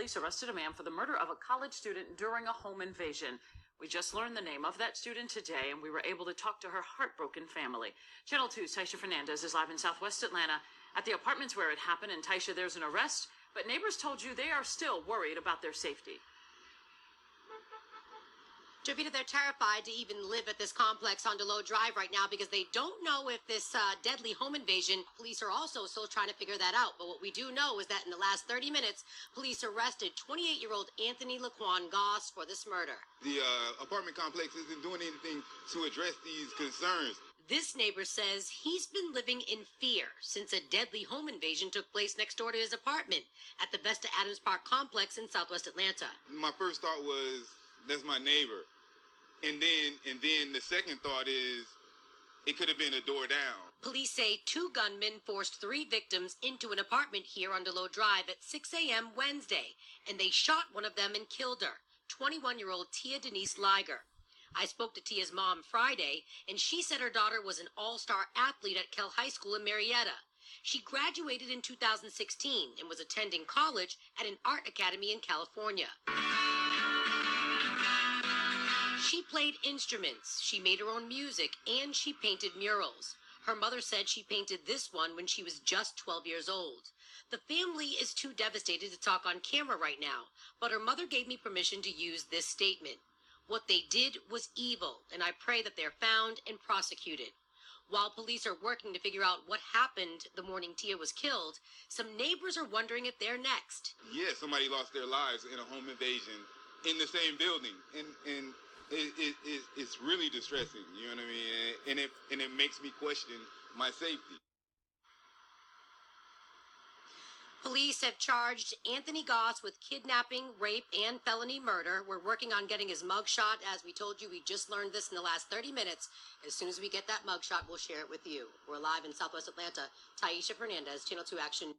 police arrested a man for the murder of a college student during a home invasion. We just learned the name of that student today, and we were able to talk to her heartbroken family. Channel 2's Taisha Fernandez is live in Southwest Atlanta at the apartments where it happened. And Taisha, there's an arrest, but neighbors told you they are still worried about their safety. Jovita, they're terrified to even live at this complex on DeLoe Drive right now because they don't know if this deadly home invasion, police are also still trying to figure that out. But what we do know is that in the last 30 minutes, police arrested 28-year-old Anthony Laquan Goss for this murder. The apartment complex isn't doing anything to address these concerns. This neighbor says he's been living in fear since a deadly home invasion took place next door to his apartment at the Vesta Adams Park complex in Southwest Atlanta. My first thought was, that's my neighbor. And then the second thought is, it could have been a door down. Police say 2 gunmen forced 3 victims into an apartment here on DeLoe Drive at 6 a.m. Wednesday, and they shot one of them and killed her, 21-year-old Denise Liger. I spoke to Tia's mom Friday, and she said her daughter was an all-star athlete at Kell High School in Marietta. She graduated in 2016 and was attending college at an art academy in California. She played instruments, she made her own music, and she painted murals. Her mother said she painted this one when she was just 12 years old. The family is too devastated to talk on camera right now, but her mother gave me permission to use this statement. What they did was evil, and I pray that they're found and prosecuted. While police are working to figure out what happened the morning Tia was killed, some neighbors are wondering if they're next. Yeah, somebody lost their lives in a home invasion in the same building, and it's really distressing, you know what I mean? And it makes me question my safety. Police have charged Anthony Goss with kidnapping, rape, and felony murder. We're working on getting his mugshot. As we told you, we just learned this in the last 30 minutes. As soon as we get that mugshot, we'll share it with you. We're live in Southwest Atlanta. Taisha Fernandez, Channel 2 Action.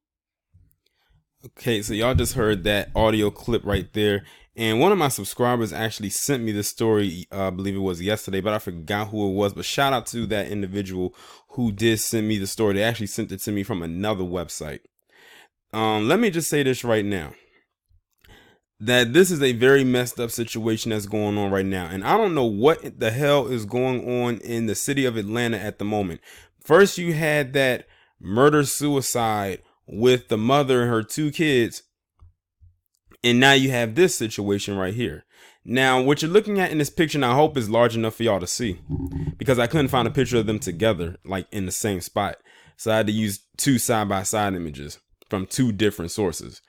Okay, so y'all just heard that audio clip right there. And one of my subscribers actually sent me this story, I believe it was yesterday, but I forgot who it was. But shout out to that individual who did send me the story. They actually sent it to me from another website. Let me just say this right now, that this is a very messed up situation that's going on right now. And I don't know what the hell is going on in the city of Atlanta at the moment. First, you had that murder-suicide with the mother and her 2 kids. And now you have this situation right here. Now, what you're looking at in this picture, and I hope is large enough for y'all to see, because I couldn't find a picture of them together, like in the same spot. So I had to use 2 side-by-side images from 2 different sources.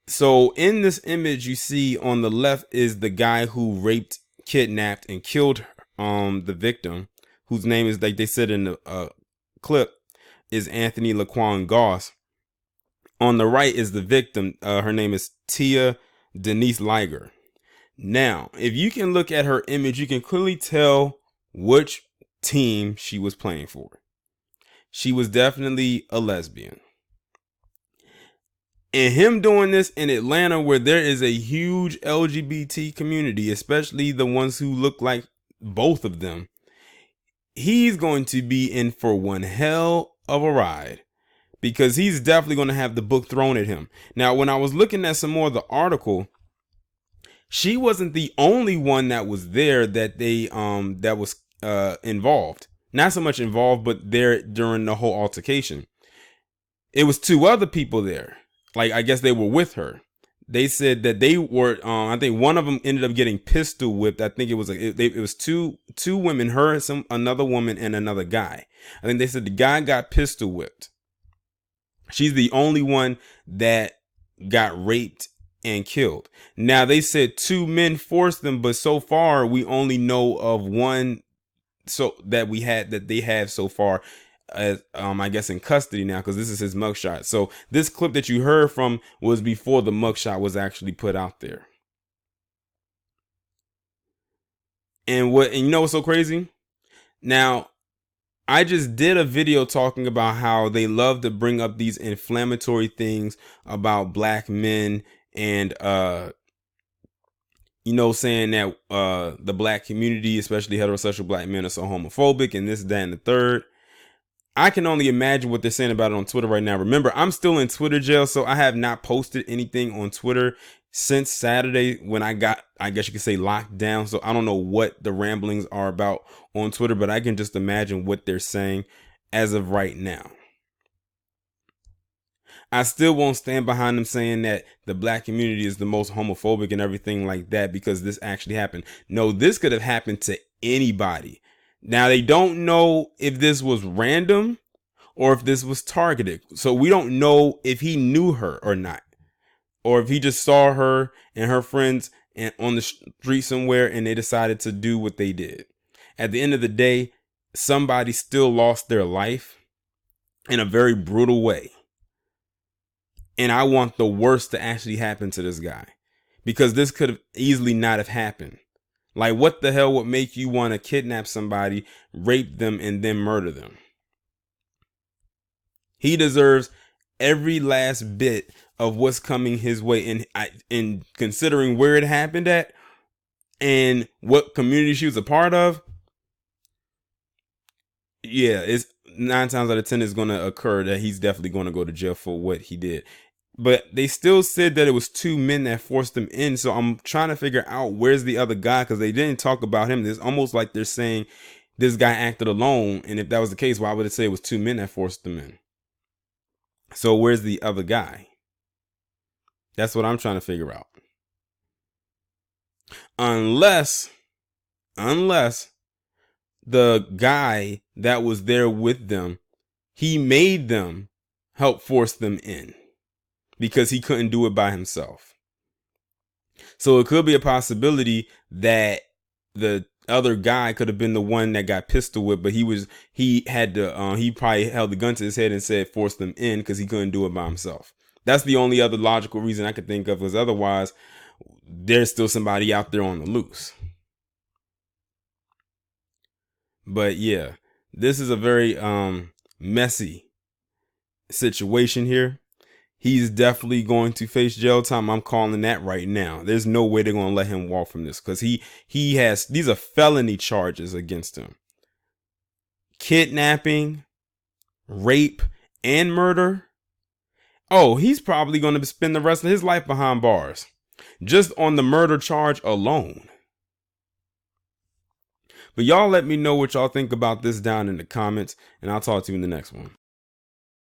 So in this image, you see on the left is the guy who raped, kidnapped, and killed the victim, whose name is, like they said in the clip, is Anthony Laquan Goss. On the right is the victim. Her name is Denise Liger. Now, if you can look at her image, you can clearly tell which team she was playing for. She was definitely a lesbian. And him doing this in Atlanta, where there is a huge LGBT community, especially the ones who look like both of them, he's going to be in for one hell of a ride, because he's definitely going to have the book thrown at him. Now, when I was looking at some more of the article, she wasn't the only one that was there that they that was involved. Not so much involved, but there during the whole altercation. It was 2 other people there. Like, I guess they were with her. They said that they were, I think one of them ended up getting pistol whipped. I think it was it was two women, her, another woman, and another guy. I think they said the guy got pistol whipped. She's the only one that got raped and killed. Now, they said 2 men forced them, but so far we only know of one that they have so far, as I guess in custody now, because this is his mugshot. So this clip that you heard from was before the mugshot was actually put out there. And you know what's so crazy? Now, I just did a video talking about how they love to bring up these inflammatory things about black men and saying that the black community, especially heterosexual black men, are so homophobic and this, that, and the third. I can only imagine what they're saying about it on Twitter right now. Remember, I'm still in Twitter jail, so I have not posted anything on Twitter since Saturday when I got, I guess you could say, locked down. So I don't know what the ramblings are about on Twitter, but I can just imagine what they're saying as of right now. I still won't stand behind them saying that the black community is the most homophobic and everything like that because this actually happened. No, this could have happened to anybody. Now, they don't know if this was random or if this was targeted. So we don't know if he knew her or not, or if he just saw her and her friends on the street somewhere and they decided to do what they did. At the end of the day, somebody still lost their life in a very brutal way. And I want the worst to actually happen to this guy, because this could have easily not have happened. Like, what the hell would make you want to kidnap somebody, rape them, and then murder them? He deserves every last bit of what's coming his way. And in considering where it happened at and what community she was a part of, yeah, it's 9 times out of 10 is going to occur that he's definitely going to go to jail for what he did. But they still said that it was 2 men that forced him in. So I'm trying to figure out where's the other guy, because they didn't talk about him. It's almost like they're saying this guy acted alone. And if that was the case, why would it say it was 2 men that forced him in? So where's the other guy? That's what I'm trying to figure out. Unless the guy that was there with them, he made them help force them in because he couldn't do it by himself. So it could be a possibility that the other guy could have been the one that got pistol whipped, but he probably held the gun to his head and said force them in because he couldn't do it by himself. That's the only other logical reason I could think of, because otherwise there's still somebody out there on the loose. But yeah, this is a very messy situation here. He's definitely going to face jail time. I'm calling that right now. There's no way they're going to let him walk from this, because he has, these are felony charges against him. Kidnapping, rape, and murder. Oh, he's probably going to spend the rest of his life behind bars just on the murder charge alone. But y'all let me know what y'all think about this down in the comments, and I'll talk to you in the next one.